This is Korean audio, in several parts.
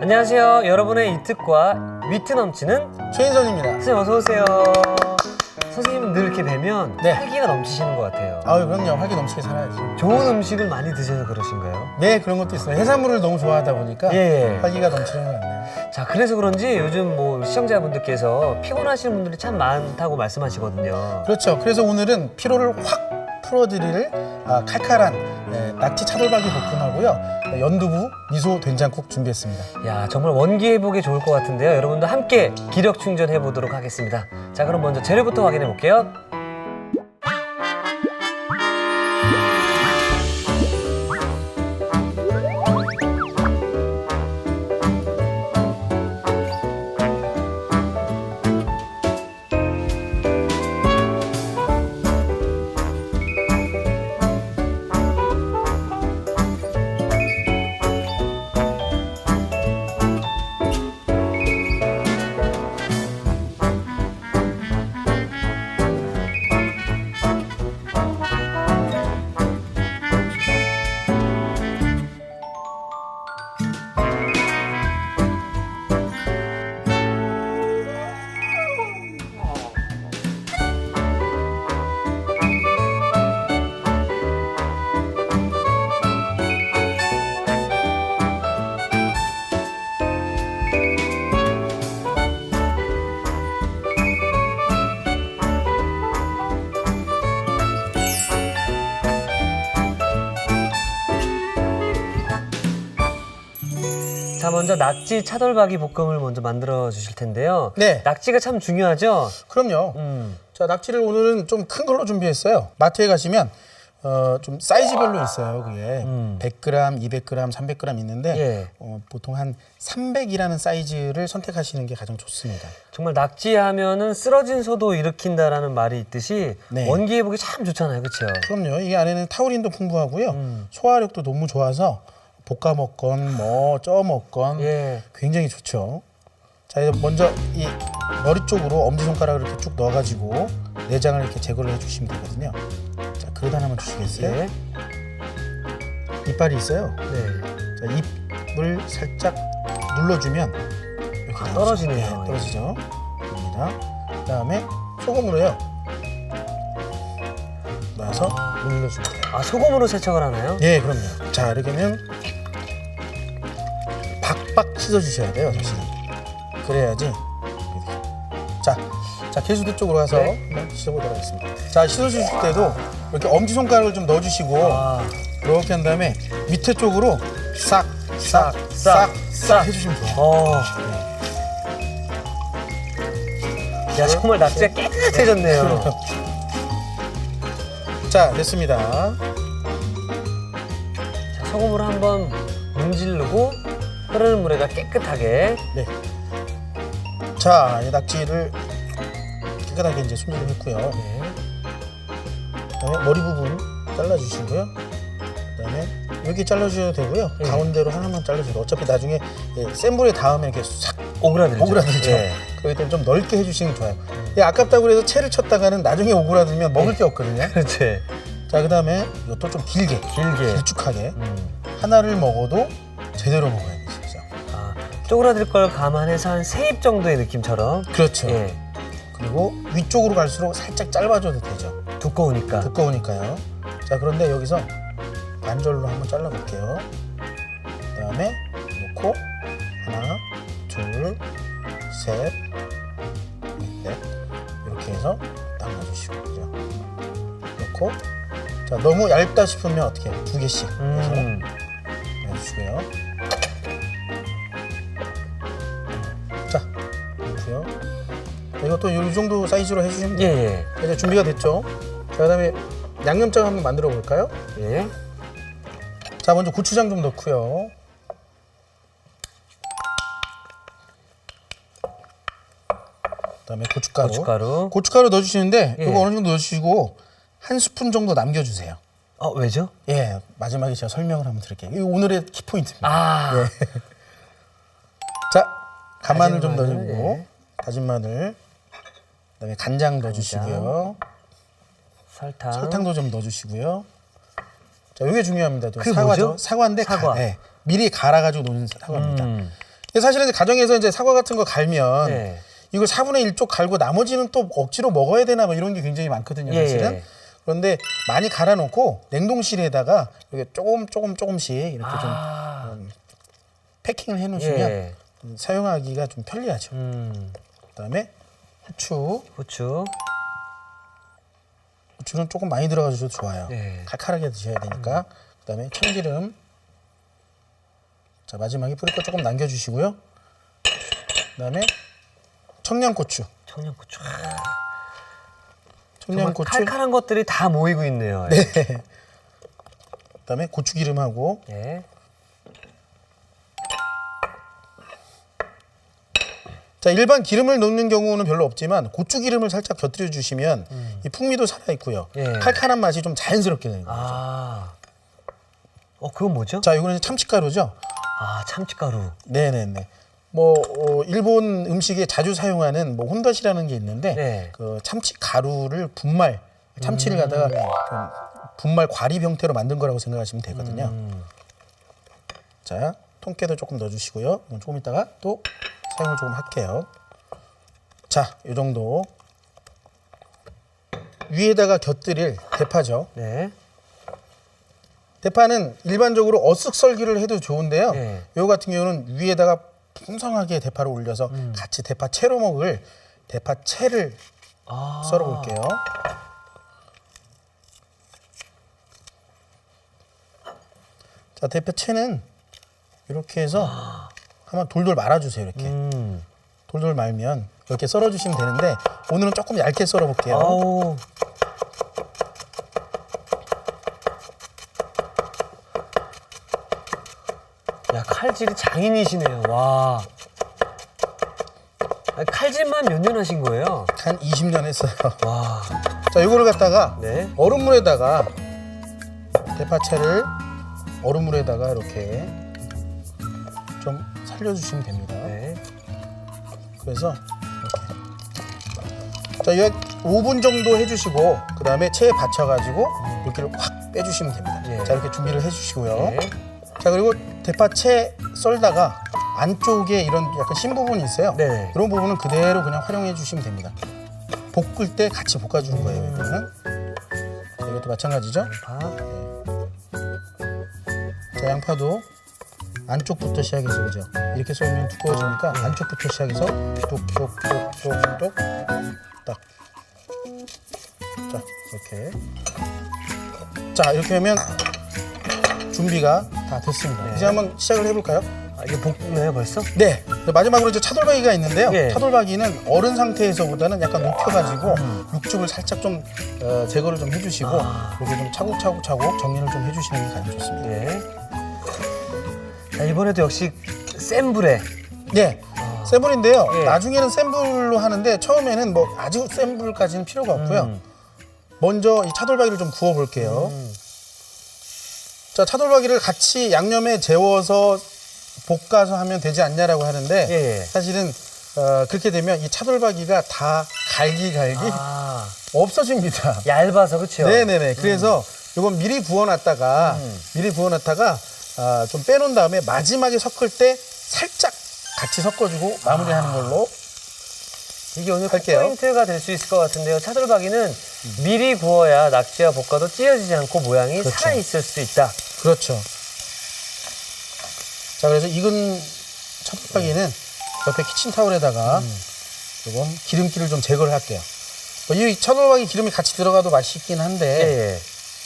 안녕하세요. 여러분의 이특과 위트 넘치는 최인선입니다. 선생님 어서 오세요. 선생님은 늘 이렇게 뵈면 네. 활기가 넘치시는 것 같아요. 아유, 그럼요. 활기 넘치게 살아야지. 좋은 음식을 많이 드셔서 그러신가요? 네, 그런 것도 있어요. 해산물을 너무 좋아하다 보니까 예. 활기가 넘치는 것 같네요. 자, 그래서 그런지 요즘 뭐 시청자분들께서 피곤하시는 분들이 참 많다고 말씀하시거든요. 그렇죠. 그래서 오늘은 피로를 확 풀어드릴 칼칼한 낙지 차돌박이 볶음하고요. 연두부 미소 된장국 준비했습니다. 야, 정말 원기 회복에 좋을 것 같은데요. 여러분도 함께 기력 충전해 보도록 하겠습니다. 자, 그럼 먼저 재료부터 확인해 볼게요. 자, 먼저 낙지 차돌박이 볶음을 먼저 만들어 주실 텐데요. 네. 낙지가 참 중요하죠? 그럼요. 자, 낙지를 오늘은 좀 큰 걸로 준비했어요. 마트에 가시면 좀 사이즈별로 있어요. 그게 100g, 200g, 300g 있는데 예. 보통 한 300이라는 사이즈를 선택하시는 게 가장 좋습니다. 정말 낙지 하면은 쓰러진 소도 일으킨다라는 말이 있듯이 네. 원기 회복이 참 좋잖아요. 그렇죠? 그럼요. 이게 안에는 타우린도 풍부하고요. 소화력도 너무 좋아서 볶아 먹건 뭐 쪄 먹건 예. 굉장히 좋죠. 자, 이제 먼저 이 머리 쪽으로 엄지손가락을 이렇게 쭉 넣어가지고 내장을 이렇게 제거를 해주시면 되거든요. 자, 그릇 하나만 주시겠어요? 예. 이빨이 있어요. 네. 자, 입을 살짝 눌러주면 이렇게 나오죠. 떨어지네요. 네, 떨어지죠. 됩니다. 그다음에 소금으로요. 넣어서 눌러주면 돼요. 아, 소금으로 세척을 하나요? 예, 그럼요. 자, 이렇게는 박박 씻어주셔야 돼요, 사실은. 그래야지. 자, 개수대 쪽으로 가서 네. 한번 씻어보도록 하겠습니다. 자, 씻어주실 때도 이렇게 엄지손가락을 좀 넣어주시고 아, 이렇게 한 다음에 밑에 쪽으로 싹 해주시면 좋아요. 야, 정말 낙지가 깨끗해졌네요. 자, 됐습니다. 자, 소금으로 한번 문지르고 흐르는 물에다 깨끗하게. 네. 자, 이 낙지를 깨끗하게 이제 손질을 했고요. 네. 그다음에 머리 부분 잘라주시고요. 그다음에 여기 잘라주셔도 되고요. 예. 가운데로 하나만 잘라주세요. 어차피 나중에 센 불에 닿으면 이렇게 싹 오그라들죠. 오그라들죠. 예. 그렇기 때문에 좀 넓게 해주시면 좋아요. 아깝다고 해서 채를 쳤다가는 나중에 오그라들면 먹을 게 없거든요. 그렇지. 자, 그다음에 이것도 좀 길게, 길게. 길쭉하게 하나를 먹어도 제대로 먹어야 돼요, 진짜. 아, 쪼그라들 걸 감안해서 한 3입 정도의 느낌처럼. 그렇죠. 예. 그리고 위쪽으로 갈수록 살짝 짧아져도 되죠. 두꺼우니까. 두꺼우니까요. 자, 그런데 여기서 반절로 한번 잘라볼게요. 그다음에 놓고 하나, 둘, 셋, 넷 이렇게 해서 딱 놔주시고 그죠? 놓고 자, 너무 얇다 싶으면 어떻게 해요? 2개씩 해서 해주시고요. 자, 놓고요. 이것도 이 정도 사이즈로 해주시면 돼요. 예, 이제 준비가 됐죠? 자, 그다음에 양념장 한번 만들어 볼까요? 예. 예. 자, 먼저 고추장 좀 넣고요. 그다음에 고춧가루. 고춧가루 넣어주시는데 예. 이거 어느 정도 넣어주시고 한 스푼 정도 남겨주세요. 왜죠? 예, 마지막에 제가 설명을 한번 드릴게요. 이거 오늘의 키포인트입니다. 아, 예. 자, 간마늘 좀 다진 마늘, 넣어주고 예. 다진 마늘, 그다음에 간장 넣어주시고요. 설탕도 좀 넣어주시고요. 자, 이게 중요합니다. 또 그게 사과죠. 뭐죠? 사과인데 사과. 미리 갈아가지고 놓은 사과입니다. 사실은 이제 가정에서 이제 사과 같은 거 갈면 네. 이걸 4분의 1쪽 갈고 나머지는 또 억지로 먹어야 되나 뭐 이런 게 굉장히 많거든요, 사실은. 예. 그런데 많이 갈아놓고 냉동실에다가 이렇게 조금씩 이렇게 좀 패킹을 해놓으시면 예. 사용하기가 좀 편리하죠. 그다음에 후추. 후추는 조금 많이 들어가셔도 좋아요. 네. 칼칼하게 드셔야 되니까. 그다음에 참기름. 자, 마지막에 뿌릴 거 조금 남겨주시고요. 그다음에 청양고추. 정말 청양고추. 칼칼한 것들이 다 모이고 있네요. 네. 그다음에 고추기름하고. 예. 자, 일반 기름을 넣는 경우는 별로 없지만 고추기름을 살짝 곁들여 주시면 이 풍미도 살아 있고요. 예. 칼칼한 맛이 좀 자연스럽게 되는 거죠. 그건 뭐죠? 자, 이거는 참치가루죠. 참치가루. 네네네. 뭐 일본 음식에 자주 사용하는 뭐 혼다시라는 게 있는데 네. 그 참치 가루를 참치를 갖다가 좀 분말 과립 형태로 만든 거라고 생각하시면 되거든요. 자, 통깨도 조금 넣어주시고요. 이건 조금 있다가 또 사용을 조금 할게요. 자, 이 정도. 위에다가 곁들일 대파죠. 네. 대파는 일반적으로 어슷 썰기를 해도 좋은데요. 네. 이거 같은 경우는 위에다가 풍성하게 대파를 올려서 같이 대파채로 먹을 대파채를 썰어 볼게요. 자, 대파채는 이렇게 해서 한번 돌돌 말아주세요. 이렇게 돌돌 말면 이렇게 썰어주시면 되는데 오늘은 조금 얇게 썰어 볼게요. 아우. 야, 칼질이 장인이시네요. 와. 칼질만 몇 년 하신 거예요? 한 20년 했어요. 와. 자, 이거를 갖다가 네. 얼음물에다가 대파채를 얼음물에다가 이렇게 좀 살려주시면 됩니다. 네. 그래서 이렇게. 자, 약 5분 정도 해주시고 그 다음에 체에 받쳐가지고 물기를 확 빼주시면 됩니다. 예. 자, 이렇게 준비를 해주시고요. 네. 자, 그리고 대파채 썰다가 안쪽에 이런 약간 신 부분이 있어요. 네. 이런 부분은 그대로 그냥 활용해 주시면 됩니다. 볶을 때 같이 볶아주는 거예요. 이거는. 자, 이것도 마찬가지죠. 자, 양파도 안쪽부터 시작해서 그죠. 이렇게 썰면 두꺼워지니까 안쪽부터 시작해서 똑똑똑똑똑 딱. 자, 이렇게. 자, 이렇게 하면 준비가 다 됐습니다. 네. 이제 한번 시작을 해볼까요? 이게 볶나요 벌써? 네. 마지막으로 이제 차돌박이가 있는데요. 예. 차돌박이는 얼은 상태에서보다는 약간 녹여가지고 육즙을 살짝 좀 제거를 좀 해주시고 이렇게 좀 차곡차곡 정리를 좀 해주시는 게 가장 좋습니다. 예. 자, 이번에도 역시 센 불에. 네. 센 불인데요. 예. 나중에는 센 불로 하는데 처음에는 뭐 아주 센 불까지는 필요가 없고요. 먼저 이 차돌박이를 좀 구워 볼게요. 자, 차돌박이를 같이 양념에 재워서 볶아서 하면 되지 않냐라고 하는데 예. 사실은 그렇게 되면 이 차돌박이가 다 갈기 없어집니다. 얇아서 그렇죠? 네네네. 그래서 이건 미리 구워놨다가 좀 빼놓은 다음에 마지막에 섞을 때 살짝 같이 섞어주고 마무리하는 걸로 이게 오늘 할게요. 포인트가 될 수 있을 것 같은데요. 차돌박이는 미리 구워야 낙지와 볶아도 찢어지지 않고 모양이 그렇죠. 살아있을 수 있다. 그렇죠. 자, 그래서 익은 차돌박이는 옆에 키친타올에다가 조금 기름기를 좀 제거를 할게요. 이 차돌박이 기름이 같이 들어가도 맛있긴 한데 예.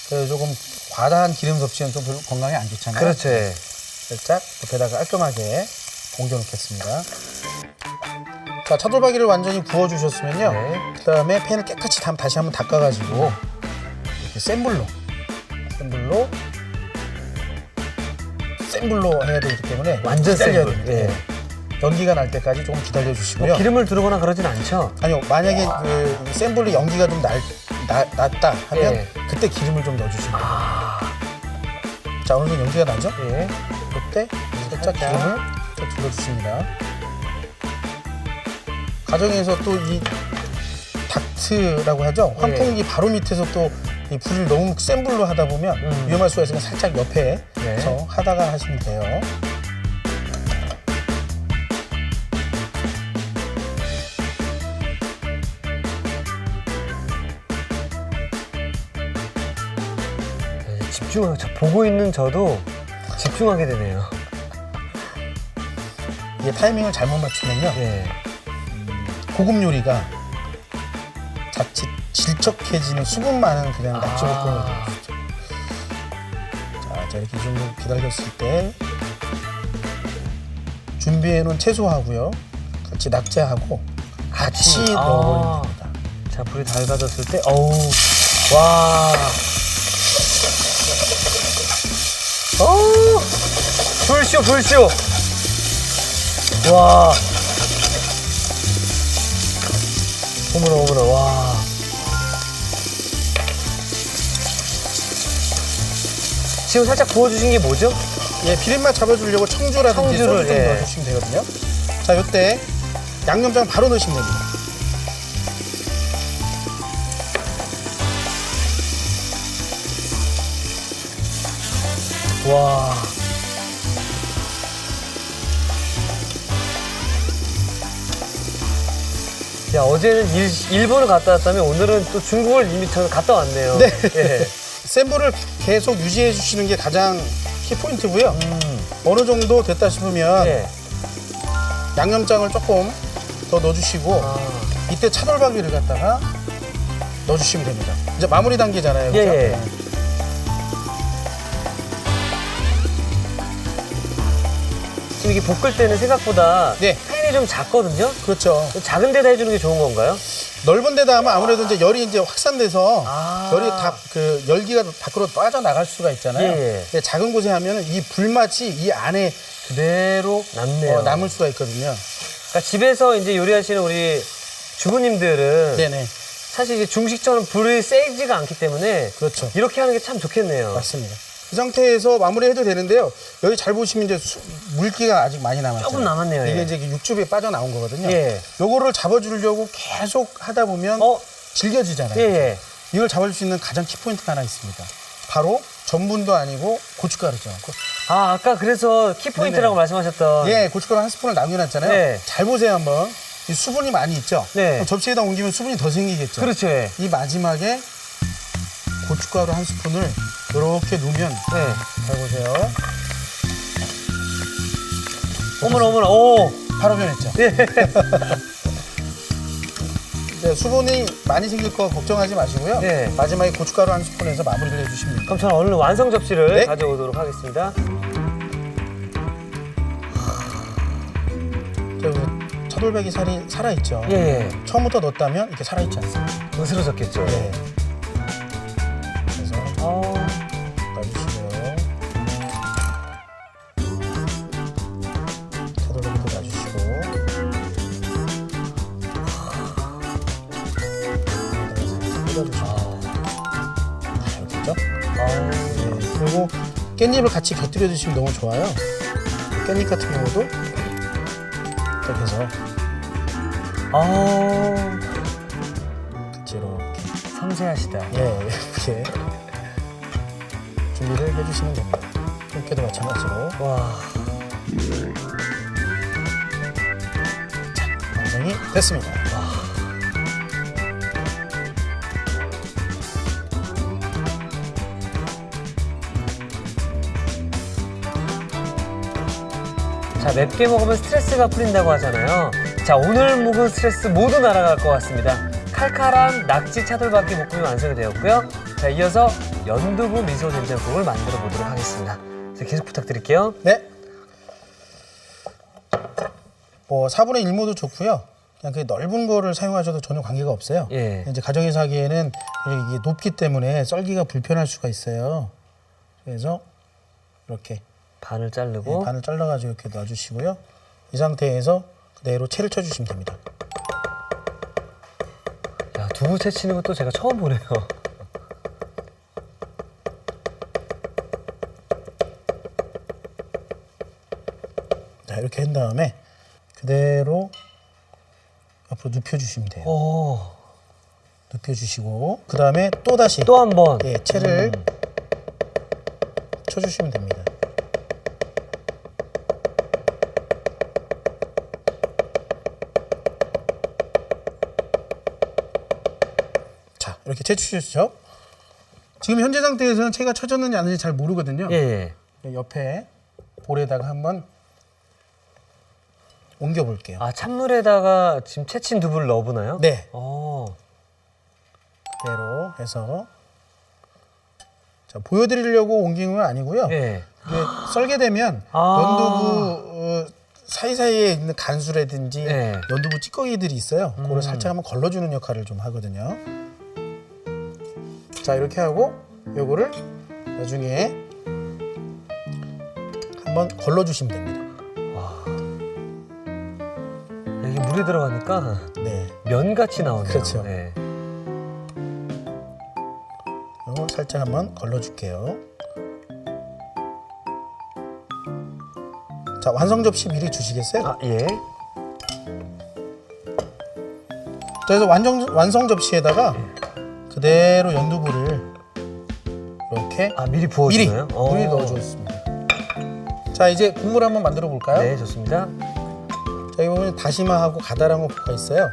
그래서 조금 과다한 기름 섭취는 좀 별로 건강에 안 좋잖아요. 그렇죠. 예. 살짝 옆에다가 깔끔하게 옮겨놓겠습니다. 자, 차돌박이를 완전히 구워주셨으면요. 네. 그 다음에 팬을 깨끗이 다시 한번 닦아가지고 이렇게 센 불로 해야 되기 때문에 완전 센 기다려야 불. 됩니다. 예. 연기가 날 때까지 조금 기다려주시고요. 기름을 두르거나 그러진 않죠? 아니요, 만약에 그 센 불로 연기가 좀 났다 하면 예. 그때 기름을 좀 넣어주시면 돼요. 자, 어느 정도 연기가 나죠? 예. 그때 살짝 기름을 또 둘러주십니다. 가정에서 또 이 닥트라고 하죠. 환풍기 바로 밑에서 또 이 불을 너무 센 불로 하다 보면 위험할 수가 있으니까 살짝 옆에서 하다가 하시면 돼요. 보고 있는 저도 집중하게 되네요. 이게 타이밍을 잘못 맞추면요. 예. 고급 요리가 자칫 질척해지는 수분 많은 그냥 낙지볶음이 될 수 있죠. 자, 이렇게 좀 기다렸을 때 준비해놓은 채소하고요. 같이 낙지하고 같이 넣어버리면 됩니다. 자, 불이 닳아졌을 때, 어우, 와. 어우, 불쇼, 불쇼. 와. 어머나, 어머나, 와. 지금 살짝 구워주신 게 뭐죠? 예, 비린맛 잡아주려고 청주라든지 청주를, 소주 좀 예. 넣어주시면 되거든요. 자, 이때 양념장 바로 넣으시면 됩니다. 와. 야, 어제는 일본을 갔다 왔다면 오늘은 또 중국을 이미 저는 갔다 왔네요. 네. 예. 센 불을 계속 유지해 주시는 게 가장 키포인트고요. 어느 정도 됐다 싶으면 예. 양념장을 조금 더 넣어주시고 아. 이때 차돌박이를 갖다가 넣어주시면 됩니다. 이제 마무리 단계잖아요. 예, 그죠? 예. 네. 지금 이게 볶을 때는 생각보다 네. 팬이 좀 작거든요. 그렇죠. 작은 데다 해주는 게 좋은 건가요? 넓은 데다 하면 아무래도 이제 열이 이제 확산돼서 아. 열이 다 그 열기가 밖으로 빠져나갈 수가 있잖아요. 예. 근데 작은 곳에 하면은 이 불맛이 이 안에 그대로 남네요. 남을 수가 있거든요. 그러니까 집에서 이제 요리하시는 우리 주부님들은 네네. 사실 이제 중식처럼 불이 세지가 않기 때문에 그렇죠. 이렇게 하는 게 참 좋겠네요. 맞습니다. 이 상태에서 마무리해도 되는데요. 여기 잘 보시면 이제 물기가 아직 많이 남았죠. 조금 남았네요, 이게 예. 이제 육즙이 빠져나온 거거든요. 예. 요거를 잡아주려고 계속 하다 보면 질겨지잖아요. 예, 예. 이걸 잡아줄 수 있는 가장 키포인트가 하나 있습니다. 바로 전분도 아니고 고춧가루죠. 아까 그래서 키포인트라고 네네. 말씀하셨던. 예, 고춧가루 한 스푼을 남겨놨잖아요. 네. 잘 보세요 한번. 이 수분이 많이 있죠. 네. 그럼 접시에다 옮기면 수분이 더 생기겠죠. 그렇죠. 예. 이 마지막에 고춧가루 한 스푼을 이렇게 놓으면 네. 잘 보세요. 어머나, 어머나, 오. 바로 변했죠. 예. 네, 수분이 많이 생길 거 걱정하지 마시고요. 네. 마지막에 고춧가루 한 스푼에서 마무리를 해주시면 됩니다. 그럼 저는 얼른 완성 접시를 네. 가져오도록 하겠습니다. 차돌박이 살이 살아있죠. 예, 예. 처음부터 넣었다면 이렇게 살아있지 않습니다. 으스러졌겠죠. 네. 그래서 어. 놔주시고요. 차돌박이도 놔주시고. 꽂아주시고. 이렇게 죠 네. 그리고 깻잎을 같이 곁들여 주시면 너무 좋아요. 깻잎 같은 경우도 이렇게 해서 같이 이렇게 섬세하시다. 예, 이렇게 준비를 해주시면 됩니다. 꽃게도 마찬가지로 와. 완성이 됐습니다. 자, 맵게 먹으면 스트레스가 풀린다고 하잖아요. 자, 오늘 묵은 스트레스 모두 날아갈 것 같습니다. 칼칼한 낙지 차돌박이 볶음이 완성이 되었고요. 자, 이어서 연두부 미소 된장국을 만들어 보도록 하겠습니다. 자, 계속 부탁드릴게요. 네. 뭐 4분의 1모도 좋고요. 그냥 그 넓은 거를 사용하셔도 전혀 관계가 없어요. 예. 이제 가정에서 하기에는 이게 높기 때문에 썰기가 불편할 수가 있어요. 그래서 이렇게 반을 자르고. 반을 잘라가지고 이렇게 놔주시고요. 이 상태에서 그대로 채를 쳐주시면 됩니다. 야, 두부 채 치는 것도 제가 처음 보네요. 자, 이렇게 한 다음에 그대로 앞으로 눕혀주시면 돼요. 오. 눕혀주시고 그 다음에 또 다시 또 한 번. 예, 채를 쳐주시면 됩니다. 자, 이렇게 채 주셨죠? 지금 현재 상태에서는 채가 쳐졌는지 안 했는지 잘 모르거든요. 예, 예. 옆에 볼에다가 한번 옮겨 볼게요. 아, 찬물에다가 지금 채친 두부를 넣어보나요? 네. 그대로 해서 자, 보여드리려고 옮긴 건 아니고요. 예. 이게 썰게 되면 연두부 사이사이에 있는 간수라든지 네. 연두부 찌꺼기들이 있어요. 그거를 살짝 한번 걸러주는 역할을 좀 하거든요. 자, 이렇게 하고 요거를 나중에 한번 걸러주시면 됩니다. 여기 물이 들어가니까 네. 면같이 나오네요. 그렇죠. 네. 요거 살짝 한번 걸러줄게요. 자, 완성 접시 미리 주시겠어요? 아, 예. 그래서 완성 접시에다가 그대로 연두부를 이렇게 아, 미리 미리 부어주나요? 물에 넣어주었습니다. 자, 이제 국물 한번 만들어 볼까요? 네, 좋습니다. 자, 여기 보면 다시마하고 가다랑어가 있어요.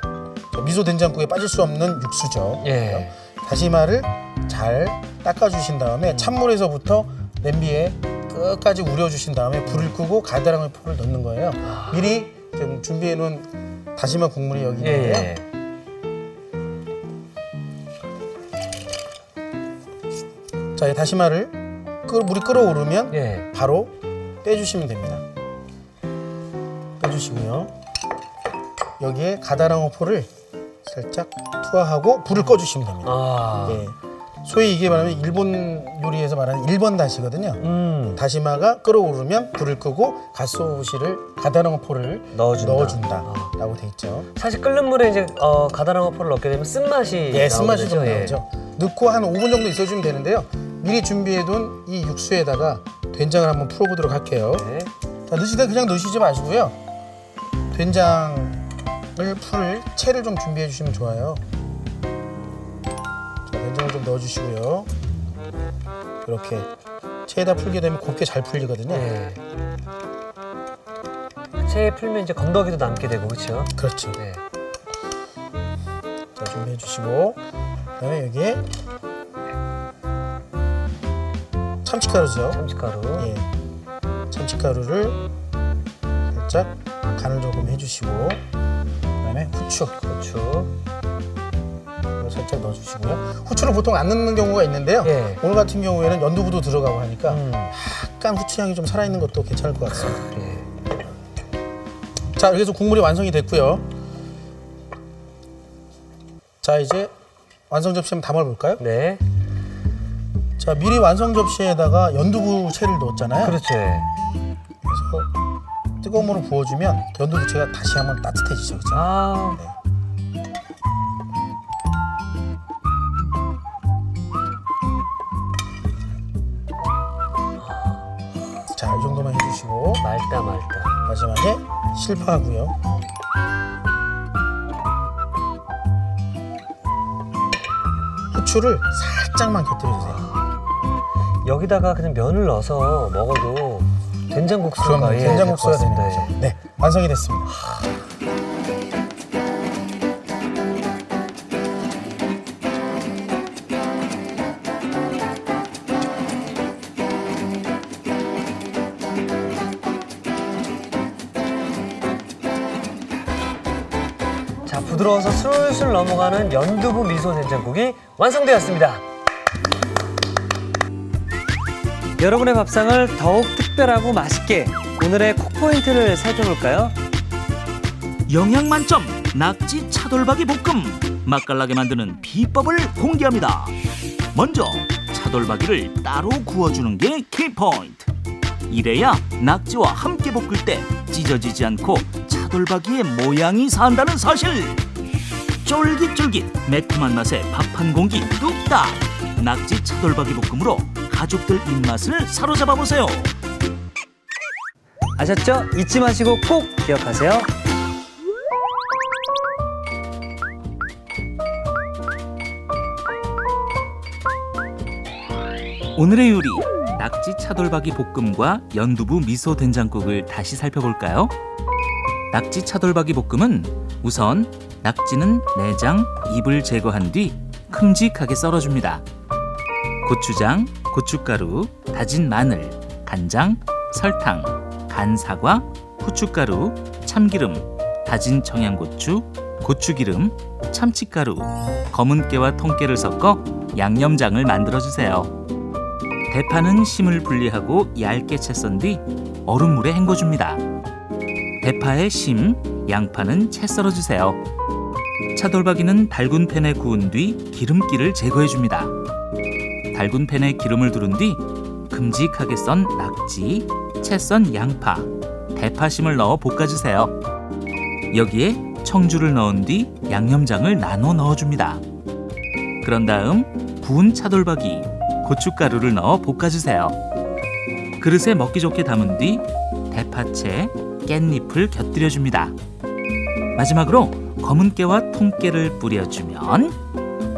자, 미소 된장국에 빠질 수 없는 육수죠. 예. 다시마를 잘 닦아주신 다음에 찬물에서부터 냄비에 끝까지 우려주신 다음에 불을 끄고 가다랑어 포를 넣는 거예요. 미리 지금 준비해 놓은 다시마 국물이 여기 있는데요. 예. 자, 이 다시마를 물이 끓어오르면 예. 바로 빼주시면 됩니다. 빼주시고요. 여기에 가다랑어 포를 살짝 투하하고 불을 꺼주시면 됩니다. 아. 예. 소위 이게 말하면 일본 요리에서 말하는 1번 다시거든요. 다시마가 끓어오르면 불을 끄고 갓소시를 가다랑어 포를 넣어준다라고 돼 있죠. 사실 끓는 물에 이제 가다랑어 포를 넣게 되면 쓴맛이 예, 쓴맛이 좀 예. 나오죠. 넣고 한 5분 정도 있어주면 되는데요. 미리 준비해둔 이 육수에다가 된장을 한번 풀어보도록 할게요. 네. 자, 넣으실 때 그냥 넣으시지 마시고요. 된장을 풀 채를 좀 준비해 주시면 좋아요. 자, 된장을 좀 넣어주시고요. 이렇게 채에다 풀게 되면 곱게 잘 풀리거든요. 예. 채에 풀면 이제 건더기도 남게 되고 그렇죠? 그렇죠. 네. 자, 준비해 주시고 그다음에 여기에 참치가루죠. 참치가루. 예. 참치가루를 살짝 간을 조금 해주시고 그다음에 후추 이거 살짝 넣어주시고요. 후추를 보통 안 넣는 경우가 있는데요. 예. 오늘 같은 경우에는 연두부도 들어가고 하니까 음. 약간 후추 향이 좀 살아있는 것도 괜찮을 것 같습니다. 예. 자, 이렇게 해서 국물이 완성이 됐고요. 자, 이제 완성 접시 한번 담아볼까요? 네. 자, 미리 완성 접시에다가 연두부 채를 넣었잖아요. 그렇죠. 예. 그래서 뜨거운 물을 부어주면 연두부 채가 다시 한번 따뜻해지죠. 그렇죠? 아. 네. 자, 이 정도만 해주시고 맑다. 마지막에 실파하고요. 후추를 살짝만 곁들여주세요. 여기다가 그냥 면을 넣어서 먹어도 된장국수가 그러면 된장국수가 되는 될 것 거죠. 같습니다. 예. 네, 완성이 됐습니다. 자, 부드러워서 술술 넘어가는 연두부 미소 된장국이 완성되었습니다. 여러분의 밥상을 더욱 특별하고 맛있게 오늘의 콕포인트를 살펴볼까요? 영양 만점 낙지 차돌박이 볶음 맛깔나게 만드는 비법을 공개합니다. 먼저 차돌박이를 따로 구워주는 게 키포인트. 이래야 낙지와 함께 볶을 때 찢어지지 않고 차돌박이의 모양이 산다는 사실. 쫄깃쫄깃 매콤한 맛에 밥 한 공기 뚝딱. 낙지 차돌박이 볶음으로 가족들 입맛을 사로잡아 보세요. 아셨죠? 잊지 마시고 꼭 기억하세요. 오늘의 요리 낙지 차돌박이 볶음과 연두부 미소 된장국을 다시 살펴볼까요? 낙지 차돌박이 볶음은 우선 낙지는 내장, 잎을 제거한 뒤 큼직하게 썰어줍니다. 고추장, 고춧가루, 다진 마늘, 간장, 설탕, 간 사과, 후춧가루, 참기름, 다진 청양고추, 고추기름, 참치가루, 검은깨와 통깨를 섞어 양념장을 만들어주세요. 대파는 심을 분리하고 얇게 채 썬 뒤 얼음물에 헹궈줍니다. 대파에 심, 양파는 채 썰어주세요. 차돌박이는 달군 팬에 구운 뒤 기름기를 제거해줍니다. 달군 팬에 기름을 두른 뒤 큼직하게 썬 낙지, 채 썬 양파, 대파심을 넣어 볶아주세요. 여기에 청주를 넣은 뒤 양념장을 나눠 넣어줍니다. 그런 다음 구운 차돌박이, 고춧가루를 넣어 볶아주세요. 그릇에 먹기 좋게 담은 뒤 대파채, 깻잎을 곁들여줍니다. 마지막으로 검은깨와 통깨를 뿌려주면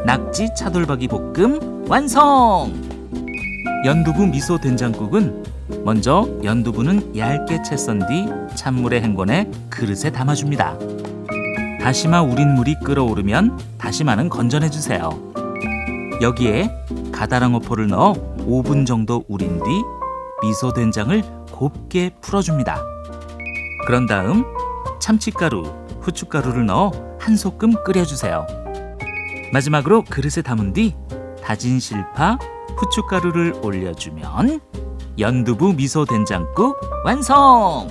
낙지 차돌박이 볶음 완성! 연두부 미소 된장국은 먼저 연두부는 얇게 채 썬 뒤 찬물에 헹궈내 그릇에 담아줍니다. 다시마 우린 물이 끓어오르면 다시마는 건져내주세요. 여기에 가다랑어포를 넣어 5분 정도 우린 뒤 미소 된장을 곱게 풀어줍니다. 그런 다음 참치가루, 후춧가루를 넣어 한 소끔 끓여주세요. 마지막으로 그릇에 담은 뒤 다진 실파, 후춧가루를 올려주면 연두부 미소 된장국 완성!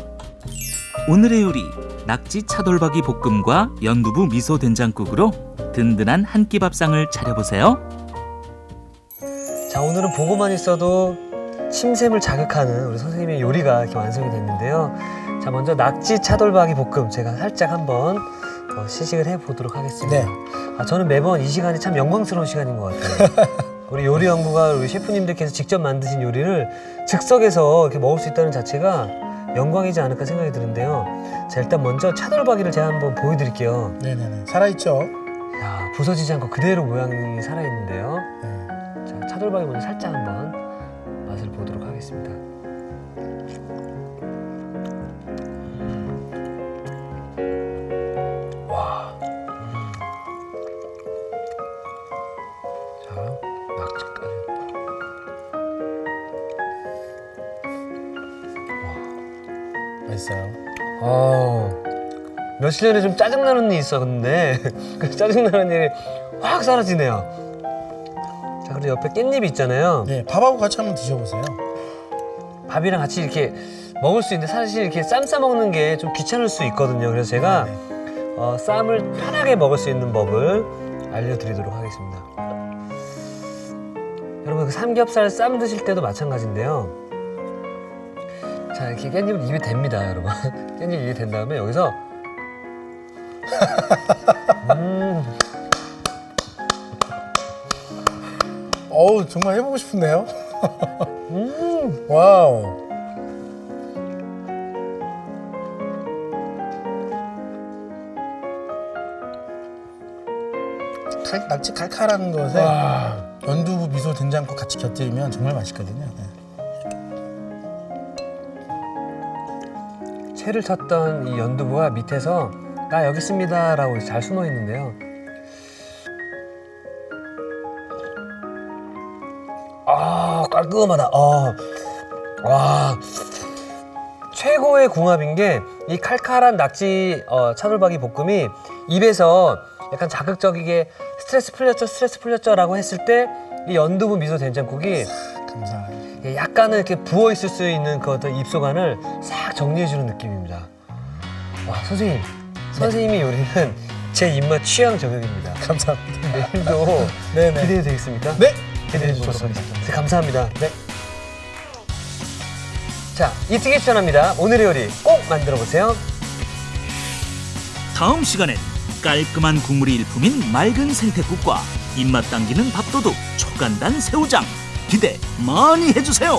오늘의 요리 낙지 차돌박이 볶음과 연두부 미소 된장국으로 든든한 한 끼 밥상을 차려보세요. 자, 오늘은 보고만 있어도 침샘을 자극하는 우리 선생님의 요리가 이렇게 완성이 됐는데요. 자, 먼저 낙지 차돌박이 볶음 제가 살짝 한번 시식을 해보도록 하겠습니다. 네. 저는 매번 이 시간이 참 영광스러운 시간인 것 같아요. 우리 요리 연구가 우리 셰프님들께서 직접 만드신 요리를 즉석에서 이렇게 먹을 수 있다는 자체가 영광이지 않을까 생각이 드는데요. 자, 일단 먼저 차돌박이를 제가 한번 보여드릴게요. 네네네. 살아있죠? 야, 부서지지 않고 그대로 모양이 살아있는데요. 네. 자, 차돌박이 먼저 살짝 한번 맛을 보도록 하겠습니다. 와. 자, 낙지까지. 맛있어요. 며칠 전에 좀 짜증나는 일이 있었는데 그 짜증나는 일이 확 사라지네요. 자, 그리고 옆에 깻잎이 있잖아요. 네, 밥하고 같이 한번 드셔보세요. 밥이랑 같이 이렇게 먹을 수 있는데 사실 이렇게 쌈 싸 먹는 게 좀 귀찮을 수 있거든요. 그래서 제가 쌈을 편하게 먹을 수 있는 법을 알려드리도록 하겠습니다. 여러분, 그 삼겹살 쌈 드실 때도 마찬가지인데요. 자, 이렇게 깻잎을 입에 댑니다, 여러분. 깻잎 입에 댄 다음에 여기서 어우, 정말 해보고 싶은데요? 와우. 낙지 칼칼한 것에 연두부 미소 된장국 같이 곁들이면 정말 맛있거든요. 네. 채를 쳤던 이 연두부가 밑에서 나 여기 있습니다 라고 잘 숨어 있는데요. 깔끔하다. 와, 최고의 궁합인 게 이 칼칼한 낙지 차돌박이 볶음이 입에서 약간 자극적이게 스트레스 풀렸죠 라고 했을 때 이 연두부 미소 된장국이 감사합니다. 약간은 이렇게 부어 있을 수 있는 그 어떤 입속안을 싹 정리해주는 느낌입니다. 와, 선생님의 요리는 제 입맛 취향 저격입니다. 감사합니다. 내일도 네네. 기대해도 되겠습니까? 네. 기대해 주도록 하겠습니다. 네, 감사합니다. 네. 자, 이특이 추천합니다. 오늘의 요리 꼭 만들어보세요. 다음 시간엔 깔끔한 국물이 일품인 맑은 생태국과 입맛 당기는 밥도둑 초간단 새우장 기대 많이 해주세요.